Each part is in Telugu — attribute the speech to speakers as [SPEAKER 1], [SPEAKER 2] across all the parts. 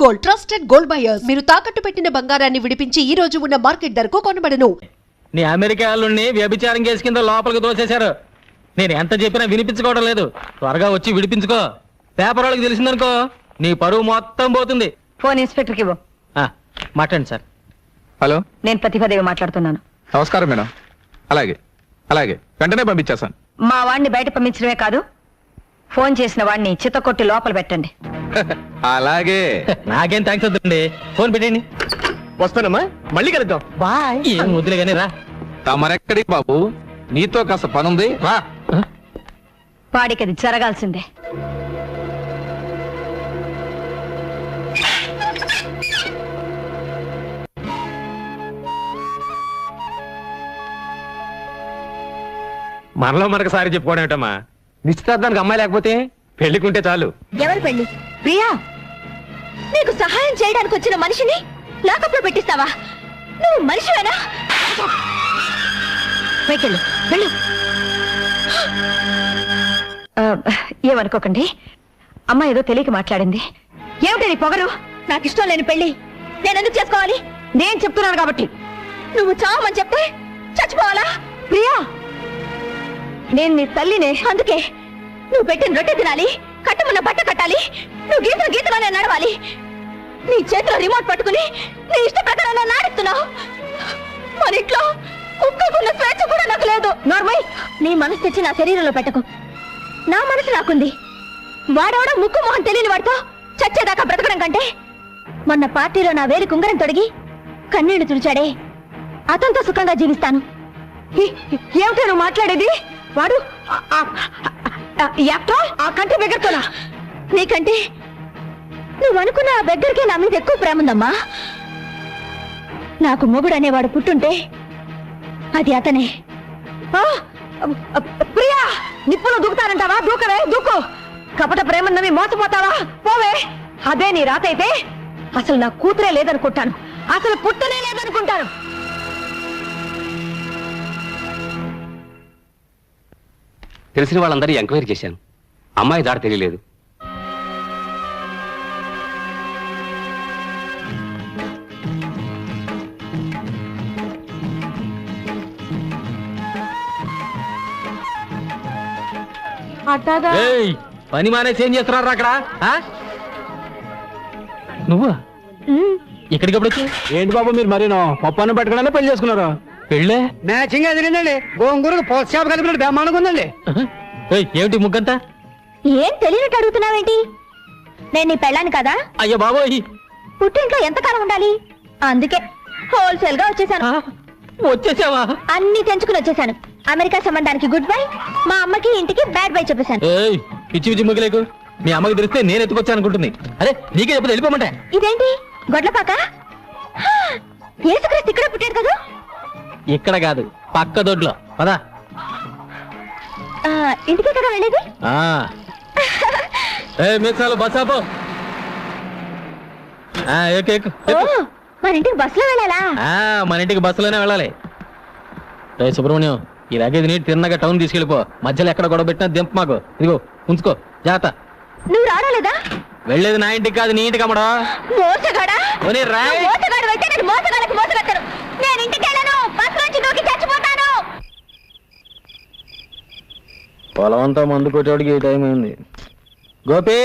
[SPEAKER 1] Gold, trusted gold buyers. మీరు తాకట్టు పెట్టిన బంగారాన్ని విడిపించి ఈ రోజు ఉన్న మార్కెట్ ధరకు కొనబడను.
[SPEAKER 2] నీ అమెరికా వాళ్ళని వ్యభిచారం కేసు కింద లోపలికి దోసేశారు. నేను ఎంత చెప్పినా వినిపించుకోవడం లేదు. త్వరగా వచ్చి విడిపించుకో. పేపర్ వాళ్ళకి తెలిసిందనుకో నీ పరువు మొత్తం పోతుంది.
[SPEAKER 3] ఫోన్ ఇన్స్పెక్టర్కి ఇవ్వు.
[SPEAKER 2] మాట్లాడండి సార్.
[SPEAKER 4] హలో,
[SPEAKER 3] నేను ప్రతిభాదేవి మాట్లాడుతున్నాను.
[SPEAKER 4] నమస్కారం మేడం. అలాగే అలాగే వెంటనే పంపించేస్తాను.
[SPEAKER 3] మా వాడిని బయట పంపించడమే కాదు, ఫోన్ చేసిన వాడిని చిత్తకొట్టి లోపల పెట్టండి.
[SPEAKER 4] అలాగే.
[SPEAKER 2] నాకేం థ్యాంక్స్ వద్దండి. ఫోన్ పెట్టండి.
[SPEAKER 5] వస్తానమ్మా, మళ్ళీ కలుద్దాం.
[SPEAKER 2] బాయ్. ఏం వద్దులే కానీ రా.
[SPEAKER 4] తమరెక్కడికి బాబు, నీతో కాస్త పనుంది రా.
[SPEAKER 3] వాడికి అది జరగాల్సిందే.
[SPEAKER 5] మనలో మనకు సారి చెప్పుకోవడం ఏంటమ్మా? నిశ్చితార్థానికి అమ్మాయి లేకపోతే పెళ్లికుంటే చాలు.
[SPEAKER 3] ఎవరు పెళ్లి? ప్రియా, నీకు సహాయం చేయడానికి వచ్చిన మనిషిని లాకప్లో పెట్టిస్తావా? నువ్వు మనిషివేనా? వెళ్ళు వెళ్ళు. ఏమనుకోకండి, అమ్మ ఏదో తెలియక మాట్లాడింది. ఏమిటి నీ పొగరు? నాకు ఇష్టం లేని పెళ్లి నేను ఎందుకు చేసుకోవాలి? నేను చెప్తున్నాను కాబట్టి. నువ్వు చావమని చెప్తే చచ్చిపోవాలా? ప్రియా, నేను నీ తల్లినే. అందుకే నువ్వు పెట్టిన రొట్టె తినాలి, కట్టమన్న బట్ట కట్టాలి, నువ్వు గీతలు గీతలోనే నడవాలి. నీ చేతిలో రిమోట్ పట్టుకుని నీ ఇష్ట ప్రకారం నాడుతున్నావు. మన ఇంట్లో కుక్కకున్న స్వేచ్ఛ కూడా నాకు లేదు. నార్మల్, నీ మనసు తెచ్చి నా శరీరంలో పెట్టకు. నా మనసు నాకుంది. వాడవడ ముక్కు మొహం తెలియని వాడితో చచ్చేదాకా బ్రతకడం కంటే మొన్న పార్టీలో నా వేలి కుంగరం తొడిగి కన్నీళ్లు తుడిచాడే, అతనితో సుఖంగా జీవిస్తాను. ఏమిటో నువ్వు మాట్లాడేది? వాడు ఆ కంటి బెగ్గరతోనా? నీకంటే నువ్వు అనుకున్న ఆ బెగ్గరికి నా మీద ఎక్కువ ప్రేమ ఉందమ్మా. నాకు మొగుడు అనేవాడు పుట్టుంటే అది అతనే. ప్రియా, నిప్పులో దూకుతానంటావా? దూకవే, దూకు. కపట ప్రేమన్నవి మోసపోతావా? పోవే. అదే నీ రాత అయితే అసలు నా కూతురే లేదనుకుంటాను, అసలు పుట్టనే లేదనుకుంటాను.
[SPEAKER 6] తెలిసిన వాళ్ళందరూ ఎంక్వైరీ చేశాను. అమ్మాయి దారి తెలియలేదు.
[SPEAKER 2] పని మానేసి ఏం చేస్తున్నారు అక్కడ? నువ్వా ఇక్కడికి ఎప్పుడు వచ్చి?
[SPEAKER 5] ఏంటి బాబు మీరు మరీనో పప్పు పట్టుకోవడానికి పెళ్లి చేసుకున్నారు?
[SPEAKER 2] పెళ్ళే
[SPEAKER 5] మ్యాచింగ్ అదిరిందండి. గోంగూరకు పోస్ట్ షాప్ కలిపినట్టు బ్రహ్మాండంగా ఉందండి.
[SPEAKER 2] ఏమిటి ముగ్గంతా?
[SPEAKER 3] ఏం తెలియనట్టు అడుగుతున్నావేంటి? నేను నీ పెళ్ళాను కదా.
[SPEAKER 2] అయ్యో బాబోయ్,
[SPEAKER 3] పుట్టింట్లో ఎంతకాలం ఉండాలి? అందుకే హోల్సేల్ గా వచ్చేసాను.
[SPEAKER 2] వచ్చేసావా?
[SPEAKER 3] అన్ని తెంచుకుని వచ్చేసాను. అమెరికా సంబంధానికి గుడ్ బై, మా అమ్మకి ఇంటికి బ్యాడ్ బై చెప్పేశాను.
[SPEAKER 2] పిచ్చి పిచ్చి ముగ్గులేకు. మీ అమ్మకి తెలిస్తే నేను ఎత్తుకొచ్చాను అనుకుంటుంది. అరే నీకే చెప్పి వెళ్ళిపోమంటే.
[SPEAKER 3] ఇదేంటి గొడ్లపాక? యేసుక్రీస్తు ఇక్కడ పుట్టాడు కదా.
[SPEAKER 2] ఇక్కడ కాదు, పక్క దొడ్లో. పదా
[SPEAKER 3] ఇంటికే కదా వెళ్ళేది.
[SPEAKER 2] మీసాలు బస్సాపో.
[SPEAKER 3] మన ఇంటికి బస్సులో వెళ్ళాలా?
[SPEAKER 2] మన ఇంటికి బస్సులోనే వెళ్ళాలి. రే సుబ్రహ్మణ్యం, ఈ లగేజ్ నీటి తిన్నగా టౌన్ తీసుకెళ్ళిపో. మధ్యలో ఎక్కడ గొడవ పెట్టినా దింప మాకు. ఇదిగో ఉంచుకో, జాగ్రత్త.
[SPEAKER 3] నువ్వు రాలేదా?
[SPEAKER 2] వెళ్ళేది నా ఇంటికి కాదు, నీ ఇంటికి అమ్మడా.
[SPEAKER 3] నేను ఇంటికి వెళ్ళను, బస్సు నుంచి దూకి చచ్చిపోతాను.
[SPEAKER 2] పొలవంతా మందు కొట్టేవాడికి ఈ టైం అయింది. గోపి,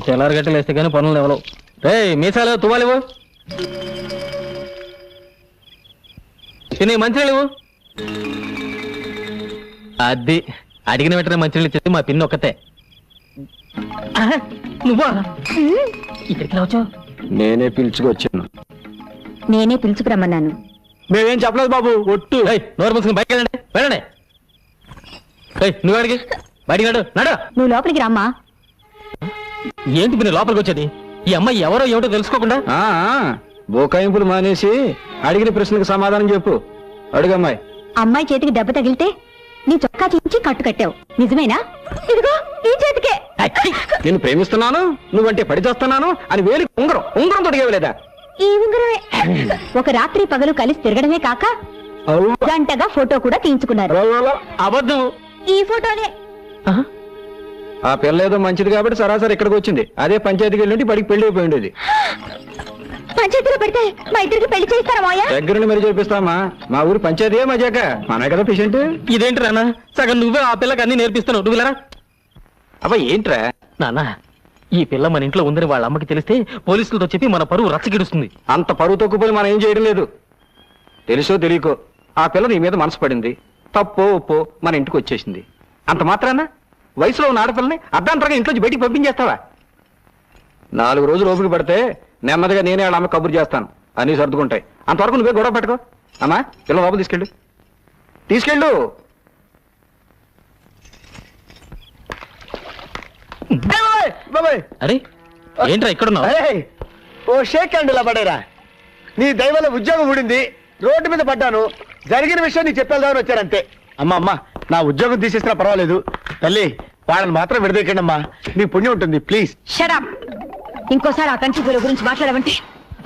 [SPEAKER 2] తెల్లారి గట్టలు వేస్తే కానీ పనులు ఎవరు. రే మీసాలు తువ్వాలివు, తినే మంచినీళ్ళు. అది అడిగిన వెంటనే మంచినీళ్ళు ఇచ్చేది మా పిన్ని ఒక్కతే. నువ్వా ఇక్కడికి వచ్చావు?
[SPEAKER 4] నేనే పిలుచుకొచ్చాను.
[SPEAKER 3] నేనే పిలుచుకురమ్మన్నాను.
[SPEAKER 5] మేమేం చెప్పలేదు బాబు, ఒట్టు.
[SPEAKER 2] నోరు మూసుకుని బయటకు వెళ్ళండి, వెళ్ళండి. నువ్వు అడిగి బయటికి నడు, నడు.
[SPEAKER 3] నువ్వు లోపలికి రామ్మా.
[SPEAKER 2] ఏంటి మీరు లోపలికి వచ్చేది? ఈ అమ్మాయి ఎవరో ఏమిటో తెలుసుకోకుండా?
[SPEAKER 4] బోకాయింపులు మానేసి అడిగిన ప్రశ్నకు సమాధానం చెప్పు. అడుగమ్మాయి.
[SPEAKER 3] అమ్మాయి చేతికి దెబ్బ తగిలితే నీ చొక్కా చించి కట్టు కట్టావు, నిజమేనా? ఇదిగో ఈ చేతికే.
[SPEAKER 4] నేను ప్రేమిస్తున్నాను, నువ్వంటే పడి చేస్తున్నాను అని వేలి ఉంగరం తొడిగేవలేదా?
[SPEAKER 3] ఈ ఉంగరమే. ఒక రాత్రి పగలు కలిసి తిరగడమే కాక గంటగా ఫోటో కూడా తీయించుకున్నారు.
[SPEAKER 2] అబద్ధం.
[SPEAKER 3] ఈ ఫోటోనే.
[SPEAKER 4] ఆ పిల్ల ఏదో మంచిది కాబట్టి సరాసరి ఇక్కడికి వచ్చింది. అదే పంచాయతీకి వెళ్ళి బడికి పెళ్లి అయిపోయి ఉండేది.
[SPEAKER 3] పంచాయతీలో పెడితే మా ఇద్దరికి పెళ్లి చేస్తారా మాయా?
[SPEAKER 4] దగ్గరుండి మరి చేపిస్తామా? మా ఊరు పంచాయతీ మజాక మనమే కదా పేషెంట్.
[SPEAKER 2] ఇదేంటి రానా సగం నువ్వే ఆ పిల్లకి అన్ని నేర్పిస్తున్నావు. నువ్వు వెళ్ళరా.
[SPEAKER 4] అబ్బా ఏంట్రా?
[SPEAKER 2] నాన్న ఈ పిల్ల మన ఇంట్లో ఉందని వాళ్ళ అమ్మకి తెలిస్తే పోలీసులతో చెప్పి మన పరువు రచ్చగిడుస్తుంది.
[SPEAKER 4] అంత పరువు తక్కువపోయి మనం ఏం చేయడం లేదు. తెలుసో తెలియకో ఆ పిల్ల నీ మీద మనసు పడింది. తప్పో ఒప్పో మన ఇంటికి వచ్చేసింది. అంత మాత్రాన వయసులో ఉన్న ఆడపిల్లని అర్ధాంతరంగా ఇంట్లోంచి బయటికి పంపించేస్తావా? 4 రోజులు ఓపిక పడితే నెమ్మదిగా నేనే వాళ్ళ అమ్మ కబురు చేస్తాను. అన్నీ సర్దుకుంటాయి. అంతవరకు నువ్వే గొడవ పెట్టుకో. అమ్మా పిల్ల లోపల తీసుకెళ్ళు.
[SPEAKER 2] అరే ఏంట్రా ఇక్కడున్నావు?
[SPEAKER 7] ఓ షేక్ హ్యాండ్ ఇలా పడేరా. నీ దైవల ఉద్యోగం ఊడింది, రోడ్డు మీద పడ్డాను. జరిగిన విషయం నీకు చెప్పేద్దామని వచ్చారంతే. అమ్మా నా ఉద్యోగం తీసేసినా పర్వాలేదు, తల్లి వాళ్ళని మాత్రం విడదీయకండి అమ్మా, నీ పుణ్యం ఉంటుంది ప్లీజ్.
[SPEAKER 3] షడప్. ఇంకోసారి ఆ కంచి పిల్లల గురించి మాట్లాడమంటే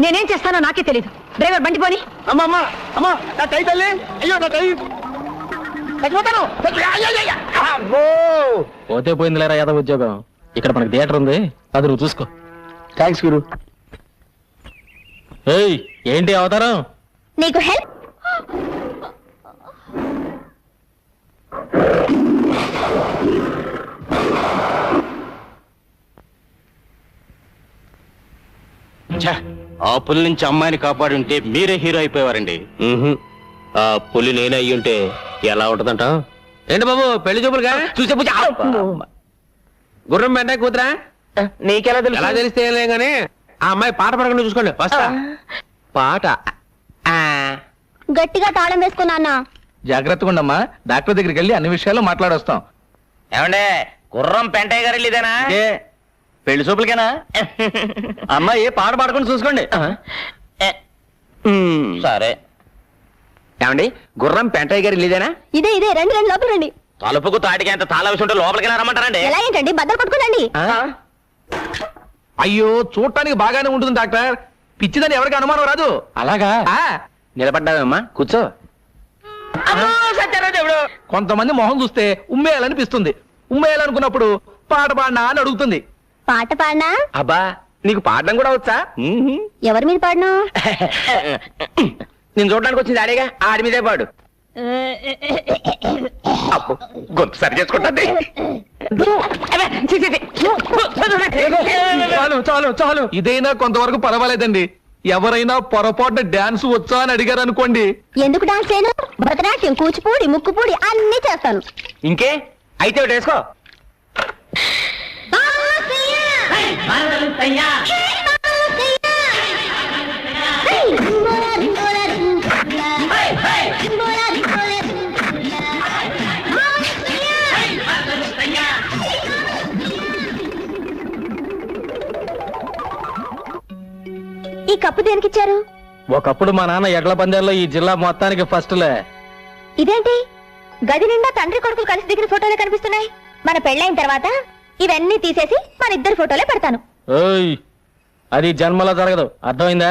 [SPEAKER 3] నేనేం చేస్తానో నాకే తెలీదు. డ్రైవర్ బండి పోని.
[SPEAKER 7] అమ్మా నా టై తల్లి, అయ్యో నా టై చచ్చిపోతాను. అమ్మో
[SPEAKER 2] పోతే పోయిందిలేరా యాదవ్ ఉద్యోగం. ఇక్కడ మనకి థియేటర్ ఉంది, అది నువ్వు చూసుకో.
[SPEAKER 7] థ్యాంక్స్ గురు.
[SPEAKER 2] ఏయ్ ఏంటి అవతారం?
[SPEAKER 3] నీకు హెల్ప్.
[SPEAKER 6] ఆ పులి నుంచి అమ్మాయిని కాపాడి ఉంటే మీరే హీరో అయిపోయేవారండి. ఆ పులి నేనే అయ్యుంటే ఎలా ఉంటదంట?
[SPEAKER 5] ఏంటి బాబు పెళ్లి చూపులుగా చూసే గుర్రం వెంట కూతురా?
[SPEAKER 7] నీకెలా తెలుసు?
[SPEAKER 5] ఎలా తెలిస్తే ఏం లేదు కానీ ఆ అమ్మాయి పాట పడకుండా చూసుకోండి. వస్తా. పాట
[SPEAKER 3] గట్టిగా తాళం వేసుకున్నా.
[SPEAKER 8] జాగ్రత్తగా ఉండమ్మా. డాక్టర్ దగ్గరికి వెళ్ళి అన్ని విషయాలు మాట్లాడొస్తాం.
[SPEAKER 6] ఏమండే గుర్రం పెంటయ్య గారు ఇదేనా?
[SPEAKER 7] పెళ్లి చూపులకేనా? అమ్మాయి పాట పాడుకుని చూసుకోండి.
[SPEAKER 6] సరే.
[SPEAKER 7] ఏమండి గుర్రం పెంటయ్య గారు ఇదేనా?
[SPEAKER 3] ఇదే రండి లోపల రండి.
[SPEAKER 6] తలుపుకు తాటికి ఎంత తాళ విషయం ఉంటే లోపలికి రమ్మంటారండి.
[SPEAKER 3] ఎలా ఏంటండి బద్దలు కొట్టుకోండి.
[SPEAKER 8] అయ్యో చూడటానికి బాగానే ఉంటుంది డాక్టర్. పిచ్చిదని ఎవరికి అనుమానం రాదు.
[SPEAKER 2] అలాగా?
[SPEAKER 7] నిలబడ్డావమ్మా, కూర్చో.
[SPEAKER 8] కొంతమంది మొహం చూస్తే ఉమ్మేయాలనిపిస్తుంది. ఉమ్మేయాలనుకున్నప్పుడు పాట పాడినా అని అడుగుతుంది.
[SPEAKER 3] పాట పాడినా?
[SPEAKER 7] అబ్బా నీకు పాడడం కూడా వచ్చా?
[SPEAKER 3] ఎవరి మీద పాడినా?
[SPEAKER 7] నేను చూడడానికి వచ్చింది ఆడేగా, ఆడి మీదే పాడు. గొంతు సరి చేసుకుంటుంది.
[SPEAKER 8] చాలు చాలు ఇదైనా కొంతవరకు పర్వాలేదండి. ఎవరైనా పొరపాటున డాన్స్ వచ్చా అని అడిగారు అనుకోండి.
[SPEAKER 3] ఎందుకు డాన్స్ చేయను? భరతనాట్యం, కూచిపూడి, ముక్కుపూడి అన్ని చేస్తాను.
[SPEAKER 7] ఇంకే అయితే ఒకటి వేసుకో.
[SPEAKER 3] ఈ కప్పు దేనికిచ్చారు?
[SPEAKER 2] ఒకప్పుడు మా నాన్న ఎడ్ల పందాల్లో ఈ జిల్లా మొత్తానికి ఫస్ట్లే.
[SPEAKER 3] ఇదేంటి గది నిండా తండ్రి కొడుకులు కలిసి దిగిన ఫోటోలే కనిపిస్తున్నాయి. మన పెళ్ళైన తర్వాత ఇవన్నీ తీసేసి మన ఇద్దరు ఫోటోలే పెడతాను.
[SPEAKER 2] ఓయ్ అది జన్మలో జరగదు, అర్థమైందా?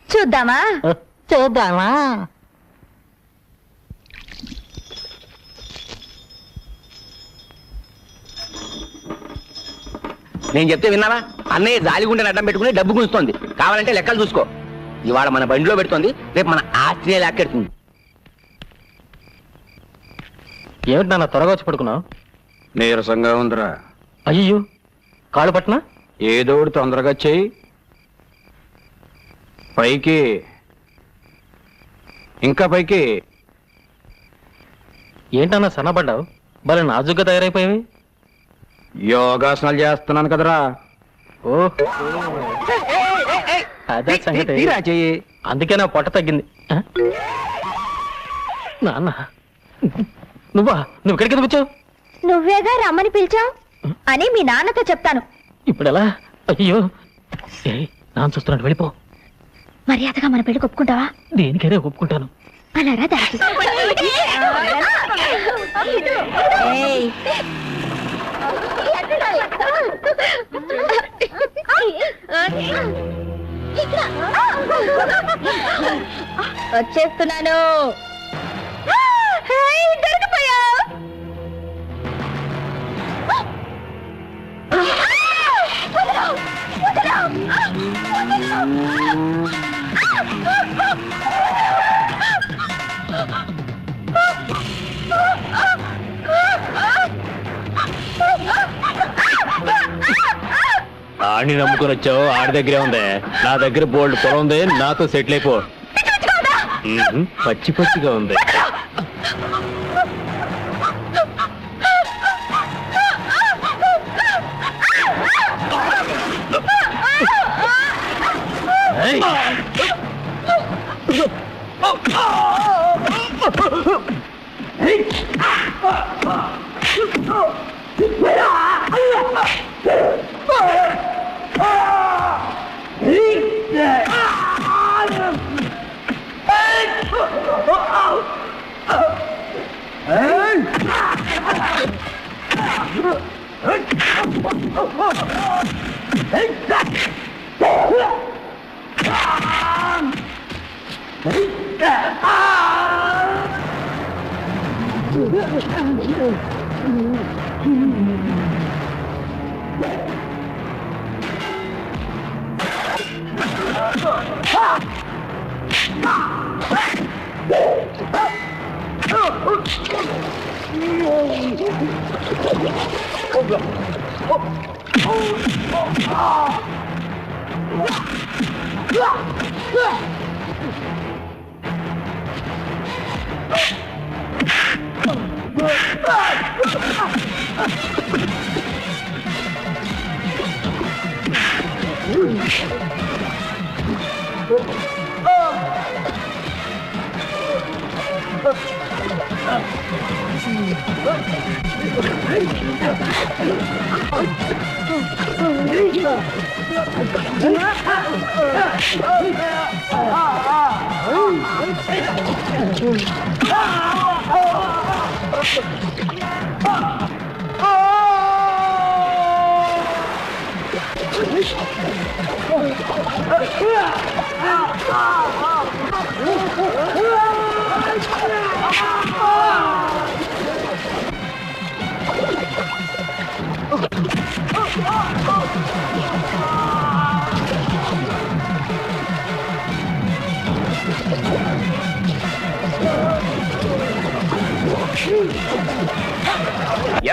[SPEAKER 3] చూద్దామా? చూద్దామా?
[SPEAKER 7] నేను చెప్తే విన్నావా? అన్నయ్య జాలిగుండని అడ్డం పెట్టుకుని డబ్బు గుంజుతోంది. కావాలంటే లెక్కలు చూసుకో. ఇవాళ మన బండిలో పెడుతోంది, రేపు మన ఆస్తినే లాక్కెడుతుంది.
[SPEAKER 2] ఏమిటి నాన్న త్వరగా వచ్చి పడుకున్నావు?
[SPEAKER 4] నీరసంగా ఉందిరా.
[SPEAKER 2] అయ్యో కాళ్ళు పట్టినా?
[SPEAKER 4] ఏదో ఒకటి తొందరగా చెయ్యి. పైకి ఇంకా పైకి.
[SPEAKER 2] ఏంటన్నా సన్నపడ్డావు? భలే నాజుగ్గా తయారైపోయావి.
[SPEAKER 4] యోగాసనాలు చేస్తున్నాను కదరా.
[SPEAKER 2] ఓ అదే సంగతి.
[SPEAKER 4] తీరా చెయ్యి.
[SPEAKER 2] అందుకే నా పొట్ట తగ్గింది. నాన్న నువ్వు ఇక్కడికి ఎందుకు వచ్చావు?
[SPEAKER 3] నువ్వేగా రమ్మని పిలిచావు అని మీ నాన్నతో చెప్తాను.
[SPEAKER 2] ఇప్పుడు ఎలా? అయ్యో నాన్న చూస్తున్నాడు, వెళ్ళిపో.
[SPEAKER 3] మర్యాదగా మన పెళ్లి ఒప్పుకుంటావా?
[SPEAKER 2] దేనికైనా ఒప్పుకుంటాను.
[SPEAKER 3] అలా రా దారికి. ఏయ్. వచ్చేస్తున్నాను. దొరికిపోయా.
[SPEAKER 6] ఆడిని నమ్ముకొని వచ్చావు, ఆడి దగ్గరే ఉంది. నా దగ్గర బోల్డ్ పొలం ఉంది, నాతో సెటిల్ అయిపో. పచ్చి పచ్చిగా ఉంది.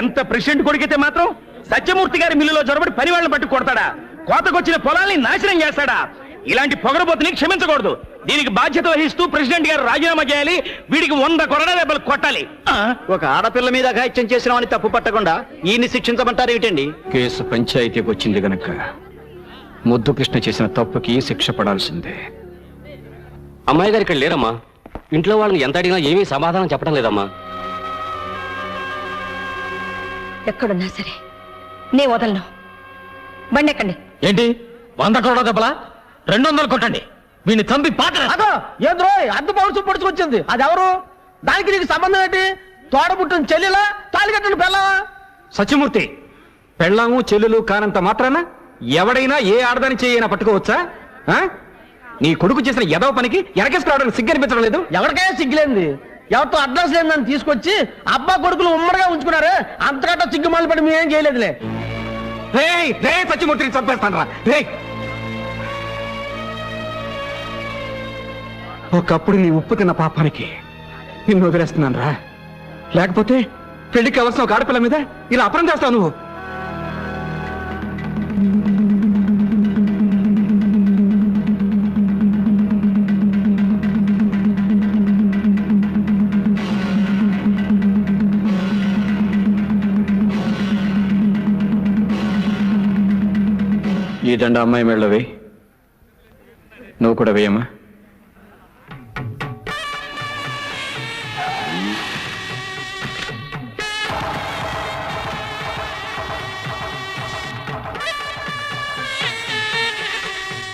[SPEAKER 4] ఎంత ప్రెసిడెంట్ కొడుకైతే మాత్రం సత్యమూర్తి గారి మిల్లులో జొరబడి పని వాళ్ళని పట్టు కొడతాడా? కోతకొచ్చిన పొలాల్ని నాశనం చేస్తాడా? ఇలాంటి పొగరబోతుని క్షమించకూడదు. దీనికి బాధ్యత వహిస్తూ ప్రెసిడెంట్ గారు రాజీనామా చేయాలి. వీడికి 100 కొరడా దెబ్బలు కొట్టాలి.
[SPEAKER 7] ఒక ఆడపిల్ల మీద అఘాయిత్యం చేసినామని తప్పు పట్టకుండా ఈయన్ని శిక్షించమంటారు ఏమిటండి?
[SPEAKER 4] కేసు పంచాయతీకి వచ్చింది గనక ముద్దు కృష్ణ చేసిన తప్పుకి శిక్ష పడాల్సిందే.
[SPEAKER 6] అమ్మాయి గారు ఇక్కడ లేరమ్మా. ఇంట్లో వాళ్ళని ఎంత అడిగినా ఏమీ సమాధానం చెప్పడం లేదమ్మా.
[SPEAKER 3] ఎక్కడున్నా సరే నే వదలను. బండి ఎక్కండి.
[SPEAKER 2] ఏంటి 100 కోట్ల దెబ్బలా? 200 కొట్టండి. వీడిని చంపి పాత
[SPEAKER 7] ఏంద్రో అద్దు పౌరుషం పొడుచుకొచ్చింది. అది ఎవరు? దానికి నీకు సంబంధం ఏంటి? తోడబుట్టిన చెల్లెలా, తాలికట్టిన పిల్లవా?
[SPEAKER 4] సత్యమూర్తి, పెళ్ళాము చెల్లెలు కానంత మాత్రాన ఎవడైనా ఏ ఆడదాని చేయైనా పట్టుకోవచ్చా? ఆ? నీ కొడుకు చేసిన ఎదవ పనికి ఎనకేసుకురావడానికి సిగ్గనిపించడం లేదు?
[SPEAKER 7] ఎవరికైనా సిగ్గులేంది? ఎవరితో అడ్రస్ లేదని తీసుకొచ్చి అబ్బా కొడుకులు ఉమ్మడిగా ఉంచుకున్నారు. అంతకంటే సిగ్గుమాలి పడి మేమేం చేయలేదులే.
[SPEAKER 4] రే సత్యమూర్తిని చంపేస్తాను రా. రే, ఒకప్పుడు నీ ఉప్పు తిన్న పాపానికి నిన్ను వదిలేస్తున్నాను రా. లేకపోతే పెళ్లికి కావాల్సిన ఒక ఆడపిల్ల మీద ఇలా అపరం చేస్తావు నువ్వు. ఈ దండ అమ్మాయి మెళ్ళో వేయి. నువ్వు కూడా వేయమ్మా.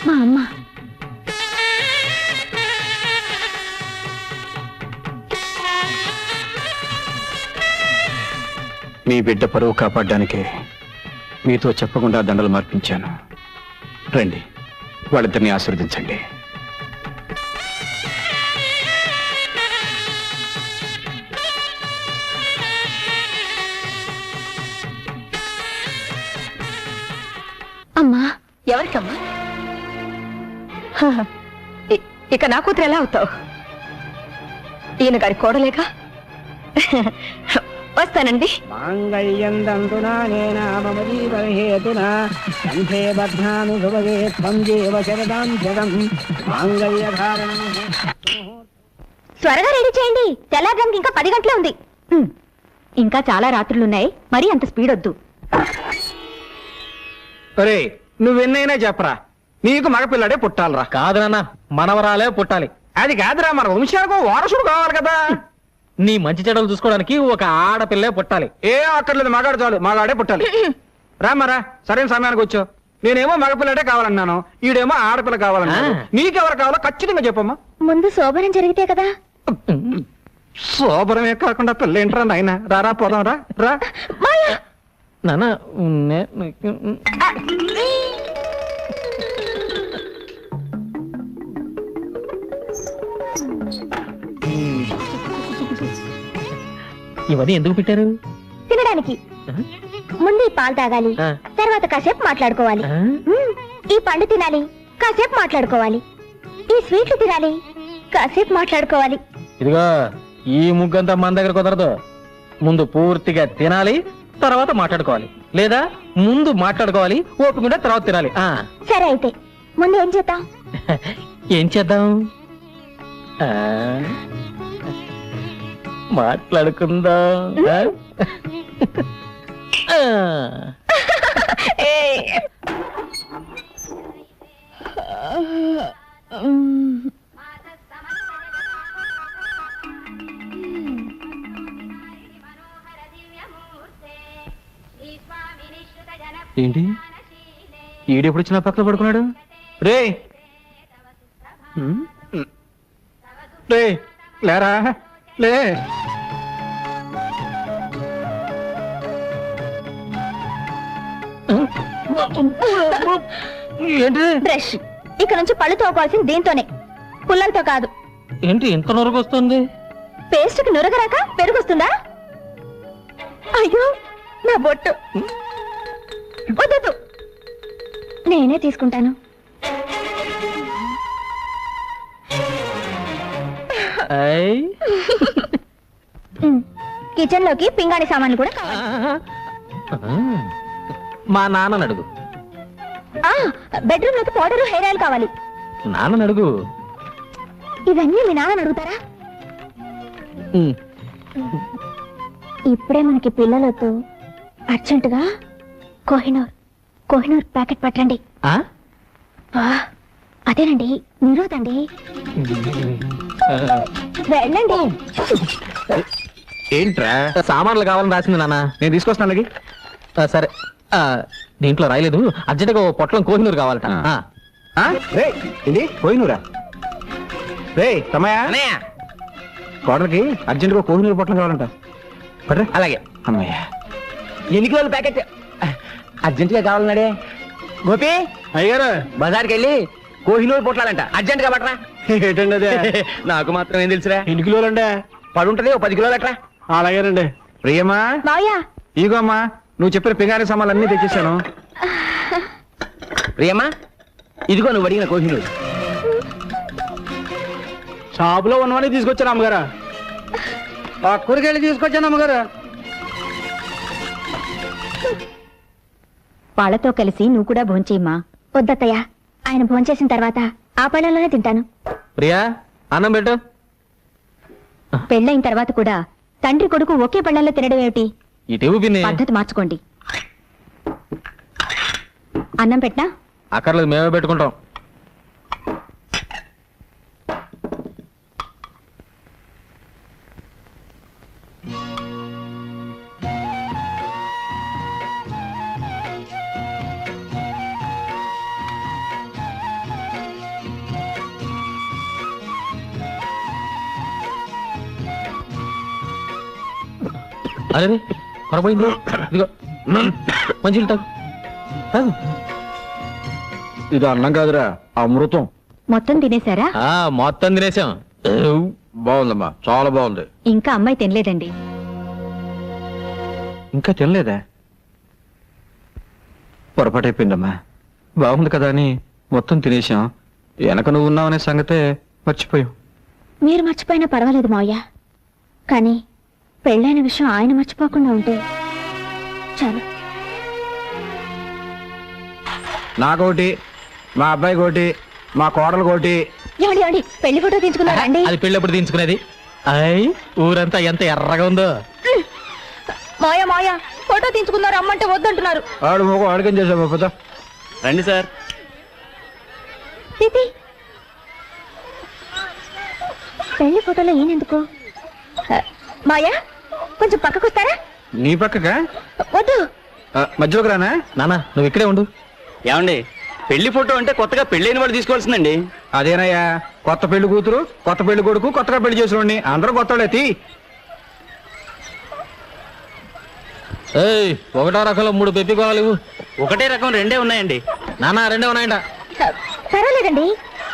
[SPEAKER 3] మా అమ్మ
[SPEAKER 4] మీ బిడ్డ పరువు కాపాడడానికే మీతో చెప్పకుండా దండలు మార్పించాను. రండి, వాళ్ళిద్దరిని ఆశీర్వదించండి.
[SPEAKER 3] అమ్మా ఎవరికమ్మా? ఇక నా కూతురు ఎలా అవుతావు? ఈయన గారి కోడలేక. వస్తానండి. త్వరగా రెడీ చేయండి, తెల్లారడానికి ఇంకా 10 గంటలే ఉంది. ఇంకా చాలా రాత్రులున్నాయి, మరి అంత స్పీడ్ వద్దు.
[SPEAKER 4] ఒరే నువ్వెన్నైనా చెప్పరా, నీకు మగపిల్లడే పుట్టాలరా.
[SPEAKER 2] కాదు నాన్న, మనవరాలే పుట్టాలి.
[SPEAKER 4] అది కాదురా, మన వంశానికి వారసుడు కావాలి కదా.
[SPEAKER 2] నీ మంచి చెడలు చూసుకోవడానికి ఒక ఆడపిల్లే పుట్టాలి.
[SPEAKER 4] ఏ అక్కర్లేదు, మగాడు చాలు, మగాడే పుట్టాలి. రామరా, సరైన సమయానికి వచ్చావు. నేనేమో మగపిల్లడే కావాలన్నాను, ఈడేమో ఆడపిల్ల కావాలన్నాను. నీకెవరు కావాలో ఖచ్చితంగా చెప్పమ్మా.
[SPEAKER 3] ముందు శోభనం జరిగితే కదా.
[SPEAKER 4] శోభరమే కాకుండా పిల్ల ఏంట్రా నాయన. రారా పోదాం రా రా.
[SPEAKER 2] నాన్న ఇవన్నీ ఎందుకు పెట్టారు?
[SPEAKER 3] తినడానికి. ముందు ఈ పాలు తాగాలి, తర్వాత కాసేపు మాట్లాడుకోవాలి. ఈ పండు తినాలి, కాసేపు మాట్లాడుకోవాలి. ఈ స్వీట్లు తినాలి, కాసేపు మాట్లాడుకోవాలి.
[SPEAKER 2] ఇదిగో ఈ ముగ్గంతా మన దగ్గర కుదరదు. ముందు పూర్తిగా తినాలి, తర్వాత మాట్లాడుకోవాలి. లేదా ముందు మాట్లాడుకోవాలి, ఓపికంటే తర్వాత తినాలి.
[SPEAKER 3] సరే అయితే ముందు ఏం చేద్దాం?
[SPEAKER 2] ఏం చేద్దాం? మాట్లాడుకుందాం. ఏంటి ఈడెప్పుడు వచ్చిన పక్కన పడుకున్నాడు?
[SPEAKER 4] రే రే లేరా లే.
[SPEAKER 2] ఏంటి
[SPEAKER 3] బ్రష్. ఇక నుంచి పళ్ళు తోకోవాల్సింది దీంతోనే, పుల్లలతో కాదు.
[SPEAKER 2] ఏంటి ఇంత నొరగ వస్తుంది?
[SPEAKER 3] పేస్ట్కి నురగరాక పెరుగుస్తుందా? అయ్యో నా బొట్టు. వద్దు, నేనే తీసుకుంటాను. కిచెన్ లోకి పింగాణి సామాన్లు కూడా కావాలి.
[SPEAKER 2] మా నాన్న అడుగు.
[SPEAKER 3] బెడ్రూమ్ లోకి పౌడర్, హెయిర్ ఆయిల్ కావాలి.
[SPEAKER 2] నాన్న అడుగు.
[SPEAKER 3] ఇవన్నీ మీ నాన్న అడుగుతారా? ఇప్పుడే మనకి పిల్లలతో అర్జెంటుగా కోహినూర్ ప్యాకెట్ పట్టండి. అదేనండి, నిరోధండి. వెళ్ళండి.
[SPEAKER 2] ఏంట్రా సామాన్లు కావాలని రాసింది నాన్న.
[SPEAKER 4] నేను తీసుకొస్తాను అలాగే.
[SPEAKER 2] సరే, దీంట్లో రాయలేదు. అర్జెంట్గా ఓ పొట్లం కోహినూరు కావాలట.
[SPEAKER 4] రే ఇది కోహినూరా? రే తమయ్య, కోడలికి అర్జెంటుగా కోహినూరు పొట్లం కావాలంట. పట్రా.
[SPEAKER 2] అలాగే.
[SPEAKER 4] అమ్మయ్య, ఎన్ని కిలోల ప్యాకెట్ అర్జెంటుగా కావాలన్నాడే. గోపి
[SPEAKER 7] అయ్యారు
[SPEAKER 4] బజార్కి వెళ్ళి కోహినూరు పొట్లాలంట, అర్జెంటుగా పట్రా.
[SPEAKER 7] ఏంటండి అదే?
[SPEAKER 4] నాకు మాత్రం ఏం తెలుసురా.
[SPEAKER 7] ఎన్ని కిలోలండి?
[SPEAKER 4] పడుంటది, ఓ 10 కిలోలు అట్రా.
[SPEAKER 7] అలాగేనండి.
[SPEAKER 4] ప్రియమా,
[SPEAKER 3] మావయ్య,
[SPEAKER 4] ఇగో అమ్మా, నువ్వు చెప్పిన పింగారి సామాన్లు అన్నీ తెచ్చేసాను. ప్రియమా, ఇదిగో నువ్వు అడిగిన కోహినూరు.
[SPEAKER 7] షాపులో ఉన్నవన్నీ తీసుకొచ్చాను అమ్మగారు. ఆ కూరగాయలు తీసుకొచ్చాను అమ్మగారు.
[SPEAKER 3] వాళ్ళతో కలిసి నువ్వు కూడా భోంచేయమ్మా. వద్దత్తయ్య, ఆయన భోంచేసిన తర్వాత ఆ పళ్ళలోనే తింటాను.
[SPEAKER 2] ప్రియా, అన్నం పెట్టు.
[SPEAKER 3] పెళ్ళైన తర్వాత కూడా తండ్రి కొడుకు ఒకే పళ్ళల్లో తినడం ఏమిటి?
[SPEAKER 2] ఇటు పిన్ని.
[SPEAKER 3] పద్ధతి మార్చుకోండి. అన్నం పెట్టనా?
[SPEAKER 2] అక్కర్లేదు, మేమే పెట్టుకుంటాం. అరే కొరపోయింది. ఇదిగో మంచి తాగు.
[SPEAKER 4] ఇది అన్నం కాదురా, అమృతం.
[SPEAKER 3] మొత్తం తినేశారా?
[SPEAKER 2] మొత్తం తినేసాం.
[SPEAKER 4] బాగుందమ్మా, చాలా బాగుంది.
[SPEAKER 3] ఇంకా అమ్మాయి తినలేదండి.
[SPEAKER 4] ఇంకా తినలేదా? పొరపాటు అయిపోయిందమ్మా. బాగుంది కదా అని మొత్తం తినేసాం. వెనక నువ్వు ఉన్నావనే సంగతే మర్చిపోయాం.
[SPEAKER 3] మీరు మర్చిపోయినా పర్వాలేదు మావయ్య, కానీ పెళ్ళైన విషయం ఆయన మర్చిపోకుండా ఉంటే చాలు.
[SPEAKER 4] నాకోటి, మా అబ్బాయి కోటి, మా కోడలు కోటి.
[SPEAKER 3] ఏమండి పెళ్లి ఫోటో తీసుకున్నారా అండి?
[SPEAKER 2] అది పెళ్ళప్పుడు తీయించుకునేది. అయ్ ఊరంతా ఎంత ఎర్రగా ఉందో.
[SPEAKER 3] మాయా ఫోటో తీసుకున్నారు, అమ్మంటే వద్దంటున్నారు.
[SPEAKER 4] ఆడు మొగ అడగం చేసావు పద.
[SPEAKER 6] రండి సార్.
[SPEAKER 3] తీతి పెళ్లి ఫోటోలో ఈయనెందుకు? మాయా కొంచెం పక్కకు వస్తారా?
[SPEAKER 4] నీ పక్కగా?
[SPEAKER 3] వద్దు.
[SPEAKER 4] మధ్యలోకి రానా?
[SPEAKER 2] నానా నువ్వు ఇక్కడే ఉండు.
[SPEAKER 6] ఏమండి పెళ్లి ఫోటో అంటే కొత్తగా పెళ్ళైన వాడు తీసుకోవాల్సిందండి.
[SPEAKER 4] అదేనయ్యా, కొత్త పెళ్లి కూతురు, కొత్త పెళ్లి కొడుకు, కొత్తగా పెళ్లి చేసిన అందరూ కొత్తోళ్ళే. తీ.
[SPEAKER 2] ఏయ్, ఒకటో రకంలో 3 పెప్పి కోవాలి.
[SPEAKER 6] ఒకటే రకం రెండే ఉన్నాయండి.
[SPEAKER 2] నానా రెండే ఉన్నాయంట.
[SPEAKER 3] పర్వాలేదండి,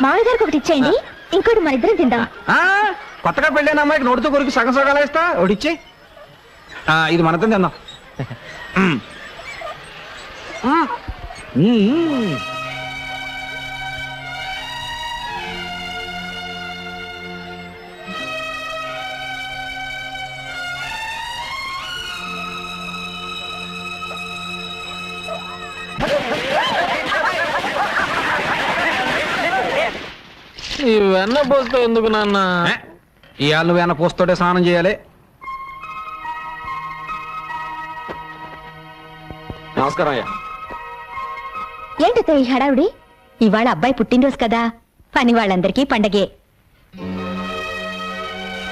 [SPEAKER 3] మామయ్య గారికి ఒకటి ఇచ్చేయండి, ఇంకోటి మన ఇద్దరం తిందాం.
[SPEAKER 4] కొత్తగా పెళ్ళైన అమ్మాయికి నోటితో కొరికి సగం సగాలు వేస్తా. ఒకటిచ్చే. ఇది మనతో తిందాం.
[SPEAKER 2] ఈ వెన్న పోస్తే ఎందుకు నాన్న?
[SPEAKER 4] ఇవాళ నువ్వు వెన్న పోస్తోటే స్నానం చేయాలి.
[SPEAKER 5] నమస్కారం అయ్యా.
[SPEAKER 3] ఏంటో ఈ హడావుడి? ఇవాళ అబ్బాయి పుట్టినరోజు కదా, పని వాళ్ళందరికీ పండగే.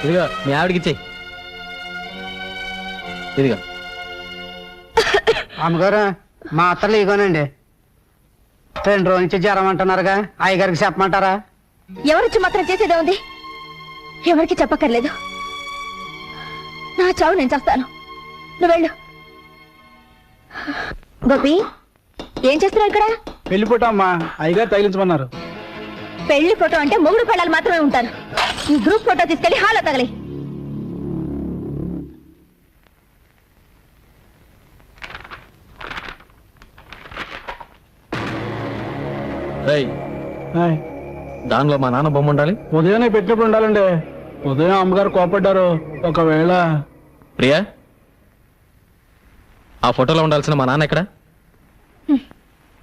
[SPEAKER 2] ఇదిగో మీ ఆవిడకి ఇచ్చేయి. ఇదిగో
[SPEAKER 7] అమ్మగారు, మా అత్తలు ఇగోనండి. 2 రోజుల నుంచి జ్వరం అంటున్నారుగా, అయ్యగారికి చెప్పమంటారా?
[SPEAKER 3] ఎవరొచ్చి మాత్రం చేసేదే ఉంది, ఎవరికి చెప్పక్కర్లేదు. నా చావు నేను చేస్తాను, నువ్వు వెళ్ళు. గోపి, ఏం చేస్తున్నావు ఇక్కడ?
[SPEAKER 7] పెళ్లి ఫోటో అమ్మా, అయ్యగారు తగిలించమన్నారు.
[SPEAKER 3] పెళ్లి ఫోటో అంటే మొగుడు పెళ్ళాలు మాత్రమే ఉంటారు. ఈ గ్రూప్ ఫోటో తీసుకెళ్లి హాల్లో తగలి.
[SPEAKER 2] దానిలో మా నాన్న బొమ్మ ఉండాలి.
[SPEAKER 7] ఉదయాన్నే పెట్టినప్పుడు ఉండాలండి. ఉదయం అమ్మగారు కోపడ్డారు. ఒకవేళ
[SPEAKER 2] ప్రియా, ఆ ఫోటోలో ఉండాల్సిన మా నాన్న ఎక్కడ?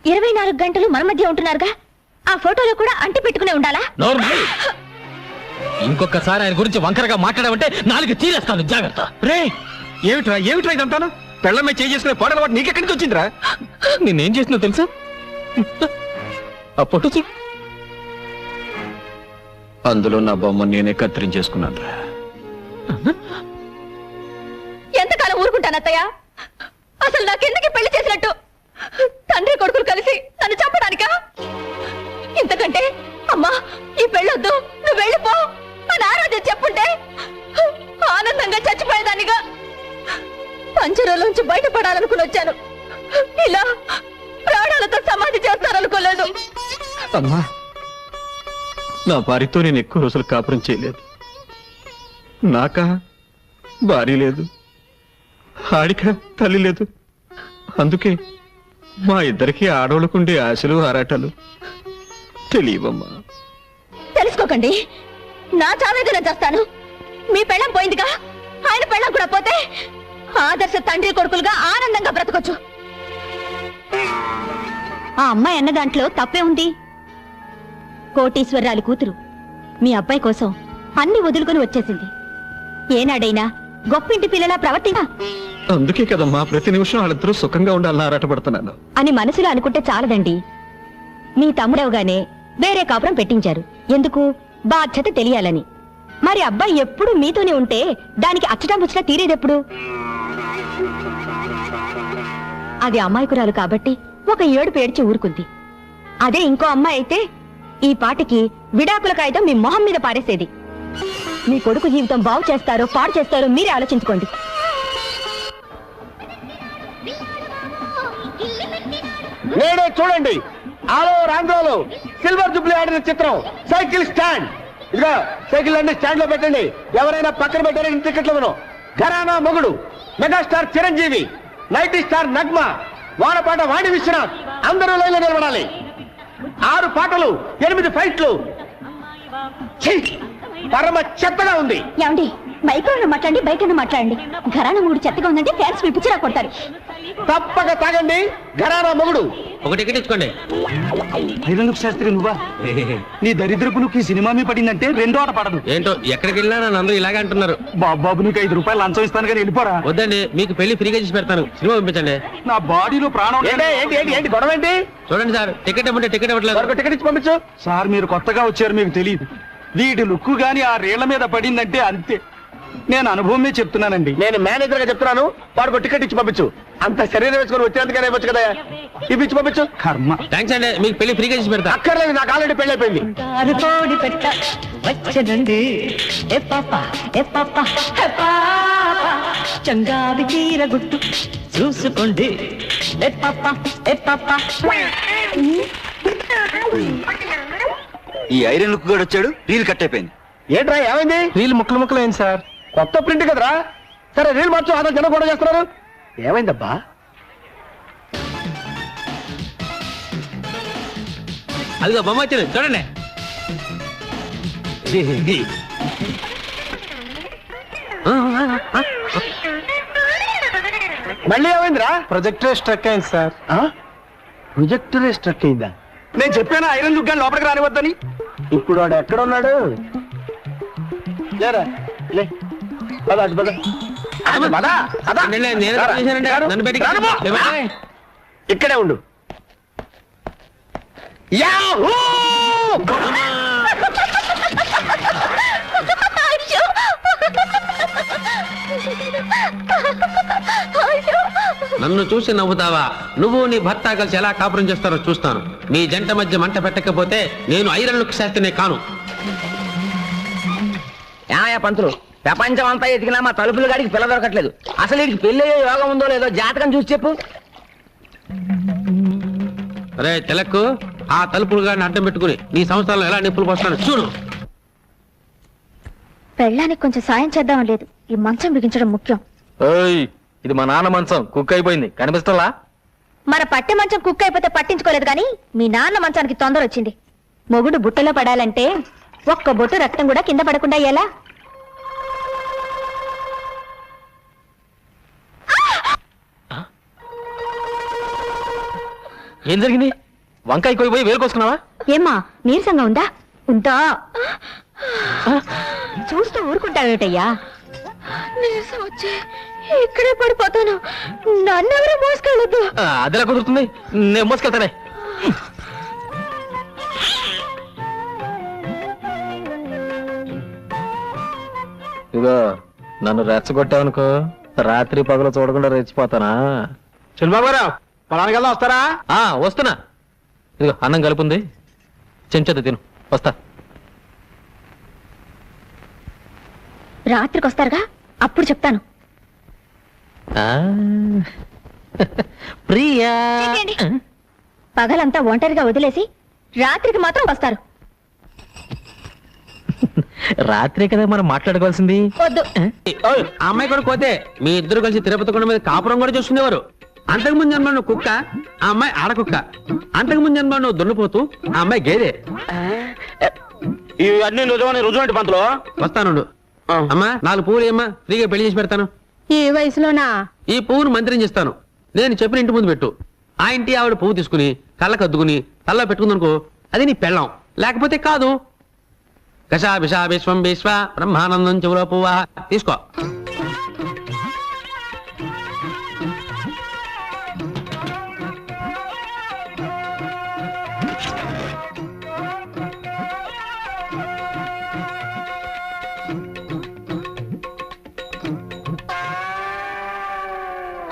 [SPEAKER 3] 24 గంటలు మన మధ్య ఉంటున్నారుగా, ఆ ఫోటోలో కూడా అంటి పెట్టుకునే ఉండాలా?
[SPEAKER 2] ఇంకొకసారి ఆయన గురించి వంకరగా మాట్లాడమంటే 4 తీరేస్తాను, జాగ్రత్త.
[SPEAKER 4] రే, ఏమిట్రా ఇదంతాను? పెళ్ళమే చేసుకునే పోడల వాటి నీకెక్కడి నుంచి వచ్చిందిరా?
[SPEAKER 2] నేనేం చేసినా తెలుసా? ఆ ఫోటో చూడు.
[SPEAKER 4] అందులో నా బొమ్మ నేనే కత్తిరించేసుకున్నాను.
[SPEAKER 3] ఎంతకాలం ఊరుకుంటాను అత్తయ్య? అసలు నాకెందుకు పెళ్లి చేసినట్టు? తండ్రి కొడుకులు కలిసి నన్ను చంపడానికా? ఇంతకంటే అమ్మా ఈ పెళ్ళొద్దు, నువ్వు వెళ్ళిపో అని ఆరాధ్య చెప్పుంటే ఆనందంగా చచ్చిపోయేదానిగా. పంజరంలోంచి బయటపడాలనుకుని వచ్చాను, ఇలా ప్రాణాలతో సమాధి చేస్తారనుకోలేదు.
[SPEAKER 4] అమ్మా, నా భార్యతో నేను ఎక్కువ రోజులు కాపురం చేయలేదు. నాకా భార్య లేదు, ఆడిక తల్లి లేదు. అందుకే మా ఇద్దరికి ఆడవాళ్ళకుండే ఆశలు ఆరాటాలు తెలియవమ్మా.
[SPEAKER 3] తెలుసుకోకండి, నా చావేదో నేను చేస్తాను. మీ పెళ్ళం పోయిందిగా, ఆయన పెళ్ళం కూడా పోతే ఆదర్శ తండ్రి కొడుకులుగా ఆనందంగా బ్రతకొచ్చు. ఆ అమ్మాయి అన్న దాంట్లో తప్పే ఉంది. కోటీశ్వరరాలి కూతురు మీ అబ్బాయి కోసం అన్ని వదులుకొని వచ్చేసింది. ఏనాడైనా గొప్పింటి పిల్లలా ప్రవర్తించా
[SPEAKER 4] అందుకే కదమ్మా ప్రతి నిమిషం వాళ్ళిద్దరూ సుఖంగా ఉండాలని ఆరాటపడుతున్నాను
[SPEAKER 3] అని మనసులో అనుకుంటే చాలదండి. మీ తమ్ముడవగానే వేరే కాపురం పెట్టించారు. ఎందుకు? బాధ్యత తెలియాలని. మరి అబ్బాయి ఎప్పుడు మీతోనే ఉంటే దానికి అచ్చటా ముచ్చటా తీరేదెప్పుడు? అది అమ్మాయికురాలు కాబట్టి ఒక ఏడుపు ఏడ్చి ఊరుకుంది. అదే ఇంకో అమ్మాయి అయితే ఈ పాటికి విడాకుల కాగితం మీ మొహం మీద పారేసేది. మీ కొడుకు జీవితం బాగు చేస్తారో పాడు చేస్తారో మీరే ఆలోచించుకోండి.
[SPEAKER 7] నేడే చూడండి, ఆలో ఆంధ్రాలో సిల్వర్ జూబ్లీ ఆడిన చిత్రం సైకిల్ స్టాండ్. ఇదిగా సైకిల్ అన్ని స్టాండ్ లో పెట్టండి. ఎవరైనా పక్కన పెట్టారని టికెట్లు ఇవ్వను. Gharana Mogudu megastar Chiranjeevi, nighty star Nagma, వానపాట వాణి విశ్వనాథ్, అందరూ లైన్లో నిలబడాలి. 6 పాటలు, 8 ఫైట్లు. ఛీ! పరమ చెత్తగా ఉంది.
[SPEAKER 3] ఏమండి మైక్రోలో మాట్లాడండి, బయట మాట్లాడండి. ఘరానా మూడు చెత్తగా ఉందంటే ఫ్యాన్స్ పిలిపించిరా కొడతారు.
[SPEAKER 7] తప్పక తాగండి. ఘరానా మొగుడు.
[SPEAKER 2] ఒక టికెట్ ఇచ్చుకోండి.
[SPEAKER 4] ఐరన్లుక్ శాస్త్రి నువ్వా? నీ దరిద్రపు లుక్ ఈ సినిమా మీద పడిందంటే రెండో ఆట పడదు.
[SPEAKER 2] ఏంటో ఎక్కడికి వెళ్ళినా నన్ను అందరూ ఇలాగే అంటున్నారు.
[SPEAKER 4] బాబు నీకు 5 రూపాయలు లంచం ఇస్తాను కానీ వెళ్ళిపోరా.
[SPEAKER 2] వద్దండి, మీకు పెళ్లి ఫ్రీగా చేసి పెడతాను. సినిమా పంపించండి.
[SPEAKER 4] నా బాడీలో ప్రాణం.
[SPEAKER 7] ఏంటి గొడవ ఏంటి?
[SPEAKER 2] చూడండి సార్, టికెట్ ఇవ్వండి. టికెట్ ఇవ్వట్లేదు.
[SPEAKER 7] మరొక టికెట్ ఇచ్చి పంపించు.
[SPEAKER 4] సార్ మీరు కొత్తగా వచ్చారు, మీకు తెలియదు. వీటి లుక్కు గాని ఆ రేళ్ల మీద పడిందంటే అంతే. నేను అనుభవమే చెప్తున్నానండి.
[SPEAKER 7] నేను మేనేజర్ గా చెప్తున్నాను. వాడికి టికెట్ ఇచ్చి పంపించు. అంత శరీరం వేసుకొని వచ్చేందుకనే వచ్చు కదా. ఇవి ఇచ్చి పంపించు.
[SPEAKER 4] కర్మ.
[SPEAKER 2] థ్యాంక్స్ అండి, మీకు పెళ్లి ఫ్రీగా చేసి పెడతా.
[SPEAKER 7] అక్కర్లేదు, నాకు ఆల్రెడీ పెళ్లి అయిపోయింది.
[SPEAKER 3] చంగావి చీర గుట్టు చూసుకోండి.
[SPEAKER 4] ఈ ఐరన్ లుక్ కూడా వచ్చాడు, రీల్ కట్ అయిపోయింది.
[SPEAKER 7] ఏంట్రా ఏమైంది?
[SPEAKER 4] రీల్ ముక్కలు ముక్కలు అయింది సార్.
[SPEAKER 7] కొత్త ప్రింట్ కదరా. సరే రీల్ మార్చు. అదే జనం కూడా చేస్తున్నారు. ఏమైందబ్బా?
[SPEAKER 2] అదిగో బొమ్మ వచ్చింది చూడండి.
[SPEAKER 7] మళ్ళీ ఏమైందిరా?
[SPEAKER 4] ప్రొజెక్టర్ స్ట్రక్ అయింది సార్.
[SPEAKER 7] ప్రొజెక్టరే స్ట్రక్ అయిందా?
[SPEAKER 4] నేను చెప్పాను ఐరన్ లుక్ గాని లోపలికి రానివద్దని.
[SPEAKER 7] ఇప్పుడు వాడు ఎక్కడ ఉన్నాడు? లేరా లే. పద, అటు పద. అటు పద, పద.
[SPEAKER 2] నేను
[SPEAKER 7] రారా.
[SPEAKER 2] చేశానండి.
[SPEAKER 7] రాను.
[SPEAKER 2] నన్ను బయటికి
[SPEAKER 7] రాను.
[SPEAKER 2] లేవండి.
[SPEAKER 7] ఇక్కడే ఉండు. యాహూ!
[SPEAKER 2] నన్ను చూసి నవ్వుతావా? నువ్వు నీ భర్త కలిసి ఎలా కాపురం చేస్తారో చూస్తాను. మీ జంట మధ్య మంట పెట్టకపోతే నేను ఐరన్ లుక్ శాస్త్రినే కాను.
[SPEAKER 9] ఏమయ్యా పంతులు, ప్రపంచం అంతా ఎతికినా మా తలుపులు గాడికి పిల్ల దొరకట్లేదు. అసలు వీడికి పెళ్లి యోగం ఉందో లేదో జాతకం చూసి చెప్పు.
[SPEAKER 2] అరే తెలక్కు, ఆ తలుపులు గాని అడ్డం పెట్టుకుని నీ సంవత్సరాలు ఎలా నిప్పులు పోస్తాను చూడు.
[SPEAKER 3] పెళ్ళానికి కొంచెం సాయం చేద్దాం లేదు, ఈ మంచం బిగించడం ముఖ్యం.
[SPEAKER 2] ఇది మా నాన్న మంచం, కుక్ అయిపోయింది కనిపిస్తలా?
[SPEAKER 3] మన పట్టె మంచం కుక్ అయిపోతే పట్టించుకోలేదు కానీ మీ నాన్న మంచానికి తొందర వచ్చింది. మొగుడు బుట్టలో పడాలంటే ఒక్క బొట్టు రక్తం కూడా కింద పడకుండా ఎలా?
[SPEAKER 2] ఏం జరిగింది? వంకాయ కోయిపోయి వేలు కోసుకున్నావా?
[SPEAKER 3] ఏమ్మా నీరసంగా ఉందా? ఉందా? చూస్తూ ఊరుకుంటావేటయ్యా? నీరసం వచ్చి ఇక్కడే పడిపోతాను. నన్నెవరూ మోసుకెళ్ళొద్దు.
[SPEAKER 2] అదిలా కుదురుతుంది, నేను మోసుకెళ్తానే. ఇదిగో నన్ను రెచ్చగొట్టావనుకో, రాత్రి పగలు చూడకుండా రెచ్చిపోతానా?
[SPEAKER 7] చంద్రబాబురావు పొలానికి వెళ్దాం, వస్తారా?
[SPEAKER 2] వస్తున్నా. ఇదిగో అన్నం కలుపుంది, చెంచదు తిను. వస్తా.
[SPEAKER 3] రాత్రికి వస్తారుగా, అప్పుడు చెప్తాను.
[SPEAKER 2] ప్రియా,
[SPEAKER 3] పగలంతా ఒంటరిగా వదిలేసి రాత్రికి మాత్రం వస్తారు.
[SPEAKER 2] రాత్రే కదా మనం మాట్లాడుకోవాల్సింది.
[SPEAKER 3] వద్దు.
[SPEAKER 2] ఆ అమ్మాయి కూడా పోతే మీ ఇద్దరు కలిసి తిరుపతి కొండ మీద కాపురం కూడా చూసుకునేవారు. అంతకు ముందు జన్మ నువ్వు కుక్క, ఆ అమ్మాయి ఆడకుక్క. అంతకు ముందు జన్మ నువ్వు దున్నపోతూ, ఆ అమ్మాయి గేదె.
[SPEAKER 6] ఇవన్నీ నిజమని రుజువంటి పంతులు.
[SPEAKER 2] వస్తాను. అమ్మా 4 పువ్వులు ఏమ్మా, ఫ్రీగా పెళ్లి చేసి పెడతాను.
[SPEAKER 3] ఈ వయసులోనా?
[SPEAKER 2] ఈ పువ్వును మంత్రం చేస్తాను. నేను చెప్పిన ఇంటి ముందు పెట్టు. ఆ ఇంటి ఆవిడ పువ్వు తీసుకుని కళ్ళకు అద్దుకుని తల్ల పెట్టుకుందనుకో, అది నీ పెళ్ళాం. లేకపోతే కాదు. కషా విషా విశ్వం విశ్వ బ్రహ్మానందం చెవులో పువ్వా. తీసుకో.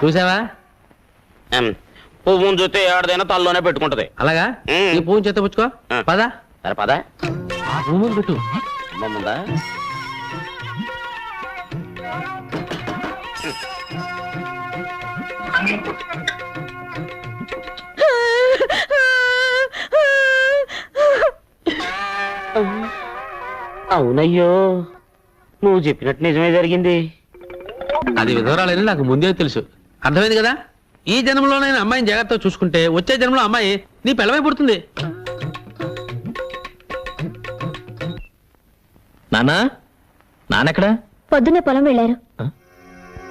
[SPEAKER 2] చూసావా?
[SPEAKER 6] పువ్వును చూస్తే ఏడదైనా తల్లోనే పెట్టుకుంటది.
[SPEAKER 2] అలాగా? ఈ పువ్వుని చేత పుచ్చుకో. పదా
[SPEAKER 6] సరే పదా.
[SPEAKER 2] ఆ పువ్వు ముందు పెట్టు.
[SPEAKER 6] ముందా అవునయ్యో, నువ్వు చెప్పినట్టు నిజమే జరిగింది.
[SPEAKER 2] అది విధవరాలని నాకు ముందే తెలుసు. అర్థమైంది కదా? ఈ జన్మలోనైనా అమ్మాయిని జాగ్రత్తగా చూసుకుంటే వచ్చే జన్మలో అమ్మాయి నీ పెళ్ళమై పుడుతుంది.
[SPEAKER 5] నానా నానెక్కడా?
[SPEAKER 3] పొద్దున్నే పొలం వెళ్ళారు.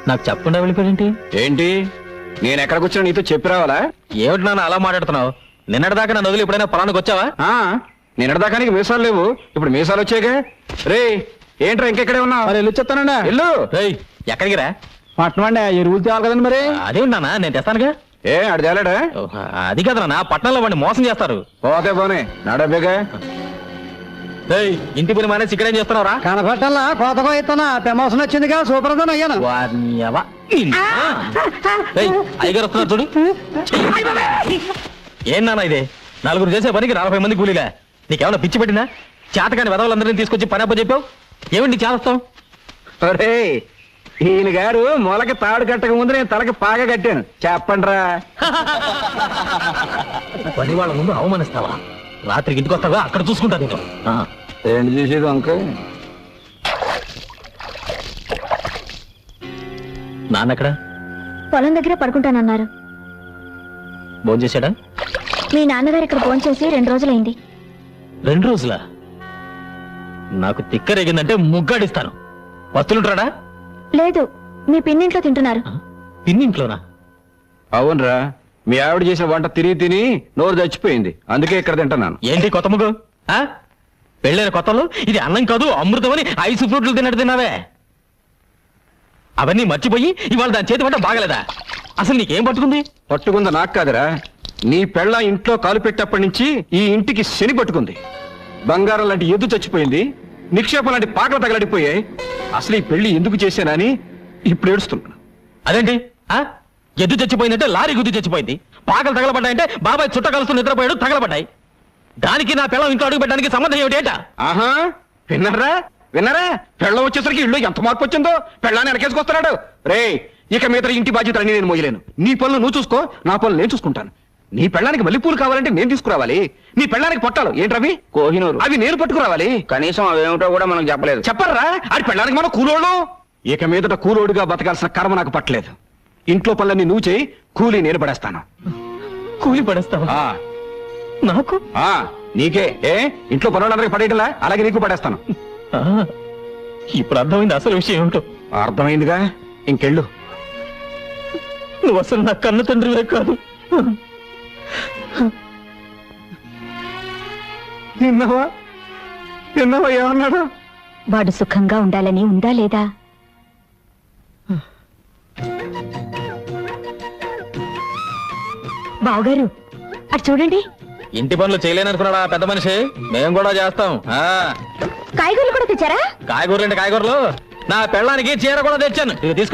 [SPEAKER 5] నాకు చెప్పకుండా వెళ్ళిపోయింటి
[SPEAKER 4] ఏంటి నేను ఎక్కడ కూర్చున్నా నీతో చెప్పి రావాలా?
[SPEAKER 5] ఏమిటి నాన్న అలా మాట్లాడుతున్నావు? నిన్నటిదాకా నన్ను వదిలి ఎప్పుడైనా పొలానికి వచ్చావా?
[SPEAKER 4] నిన్నటిదాకా నీకు మీసాలు లేవు, ఇప్పుడు మీసాలు వచ్చాయిగా. రే ఏంట్రా ఇంకెక్కడే ఉన్నావు?
[SPEAKER 7] మరి వెళ్ళి చెప్తానండి.
[SPEAKER 4] వెళ్ళు.
[SPEAKER 5] రేయ్, ఎక్కడికి రా?
[SPEAKER 7] పట్టణం అండి ఎరువులు తేవాలి కదండి మరి.
[SPEAKER 5] అదేమిటి నాన్న, నేను తెస్తానుగా.
[SPEAKER 4] ఏ అడి తేలాడా?
[SPEAKER 5] ఓహ్, అది కదా నాన్న, పట్టణంలో వాడిని మోసం చేస్తారు.
[SPEAKER 4] పోతే పోనే నడబేగా.
[SPEAKER 5] రేయ్, ఇంటి పని మానేసి ఇక్కడేం చేస్తున్నావురా?
[SPEAKER 7] కనపట్టాలా కోతగా ఇస్తున్నా ప్రమోషన్ వచ్చిందిగా సూపర్ అయ్యాను.
[SPEAKER 5] వారిని ఎవ. రేయ్, అయ్యగారు వస్తున్నారు చూడు. ఏం నాన్న ఇది? నలుగురు చేసే పనికి 40 మంది కూలీలా? నీకేమన్నా పిచ్చి పెట్టిందా? చేతకాని వెదవులందరినీ తీసుకొచ్చి పని అప్ప చెప్పావు. ఏమిటి చేస్తాం?
[SPEAKER 4] ఒరే ఈయన గారు మొలకి తాడు కట్టక ముందు నేను తలకి పాగా కట్టాను. చెప్పండ్రా.
[SPEAKER 5] పని వాళ్ళ ముందు అవమానిస్తావా? రాత్రికి ఇంటికి వస్తావా? అక్కడ చూసుకుంటా నేను.
[SPEAKER 4] ఏంటి చూసేది అంక?
[SPEAKER 5] నాన్నెక్కడ?
[SPEAKER 3] పొలం దగ్గర పడుకుంటానన్నారు.
[SPEAKER 5] భోజనం చేశాడా?
[SPEAKER 3] మీ నాన్నగారు ఇక్కడ ఫోన్ చేసి 2 రోజులైంది.
[SPEAKER 5] 2 రోజులా? నాకు తిక్కరేగిందంటే ముగ్గాడిస్తాను. వస్తులుంటాడా?
[SPEAKER 3] లేదు, మీ పిన్నింట్లో తింటున్నారు.
[SPEAKER 5] పిన్నింట్లోనా?
[SPEAKER 4] అవునరా, మీ ఆవిడ చేసిన వంట తిరిగి తిని నోరు చచ్చిపోయింది, అందుకే ఇక్కడ తింటున్నాను.
[SPEAKER 5] ఏంటి కొత్త ముగ్గు? పెళ్ళైన కొత్తలో ఇది అన్నం కాదు అమృతం అని 5 ఫ్రూట్లు తిన్నట్టు తిన్నావే. అవన్నీ మర్చిపోయి ఇవాళ దాని చేతి వంట బాగలేదా? అసలు నీకేం పట్టుకుంది?
[SPEAKER 4] పట్టుకుందా నాకు కాదురా, నీ పెళ్ళ ఇంట్లో కాలు పెట్టేప్పటి నుంచి ఈ ఇంటికి శని పట్టుకుంది. బంగారం లాంటి ఎద్దు చచ్చిపోయింది, నిక్షేపం లాంటి పాకలు తగలడిపోయాయి. అసలు ఈ పెళ్లి ఎందుకు చేశానని ఇప్పుడు ఏడుస్తున్నాను.
[SPEAKER 5] అదేంటి? ఎద్దు చచ్చిపోయిందంటే లారీ గుద్దు చచ్చిపోయింది, పాకలు తగలబడ్డాయంటే బాబాయ్ చుట్ట కలుస్తూ నిద్రపోయాడు తగలబడ్డాయి. దానికి నా పిల్లం ఇంట్లో అడుగు పెట్టడానికి సంబంధం ఏమిటేట?
[SPEAKER 4] ఆహా, విన్నారా పెళ్ళం వచ్చేసరికి ఇల్లు ఎంత మార్పు వచ్చిందో. పెళ్ళాన్ని వెనకేసుకొస్తున్నాడు. రే ఇక మీద ఇంటి బాధ్యతలన్నీ నేను మోయలేను. నీ పనులు నువ్వు చూసుకో, నా పనులు నేను చూసుకుంటాను. నీ పెళ్ళానికి మల్లెపూలు కావాలంటే నేను తీసుకురావాలి. నీ పెళ్ళానికి పొట్టాలు ఏంటవి?
[SPEAKER 9] కోహినూరు.
[SPEAKER 4] అవి నేను పట్టుకురావాలి.
[SPEAKER 9] కనీసం అవేమిటో కూడా మనకు చెప్పలేదు.
[SPEAKER 4] చెప్పర్రా, అది పెళ్ళానికి మనం కూలోళ్ళు. ఇక మీదట కూలోడుగా బతకాల్సిన కర్మ నాకు పట్టలేదు. ఇంట్లో పనులన్నీ నువ్వు చేయి, కూలీ నేను పడేస్తాను.
[SPEAKER 5] కూలి పడేస్తావా? నాకు?
[SPEAKER 4] నీకే. ఇంట్లో పనులందరికీ పడేయటంలా, అలాగే నీకు పడేస్తాను.
[SPEAKER 5] ఇప్పుడు అర్థమైంది అసలు విషయం ఏమిటో.
[SPEAKER 4] అర్థమైందిగా, ఇంకెళ్ళు.
[SPEAKER 5] నువ్వు అసలు నా కన్న తండ్రివే కాదు.
[SPEAKER 4] విన్నావా ఏమన్నాడు?
[SPEAKER 3] వాడు సుఖంగా ఉండాలని ఉందా లేదా? బావగారు అటు చూడండి.
[SPEAKER 5] ఇంటి పనులు చేయలేననుకున్నాడా పెద్ద మనిషి? మేము కూడా చేస్తాం.
[SPEAKER 3] కాయగూరలు కూడా తెచ్చారా?
[SPEAKER 5] కాయగూరలు, నా పెళ్ళానికి చీర కూడా తెచ్చాను. ఇది తీసుకో.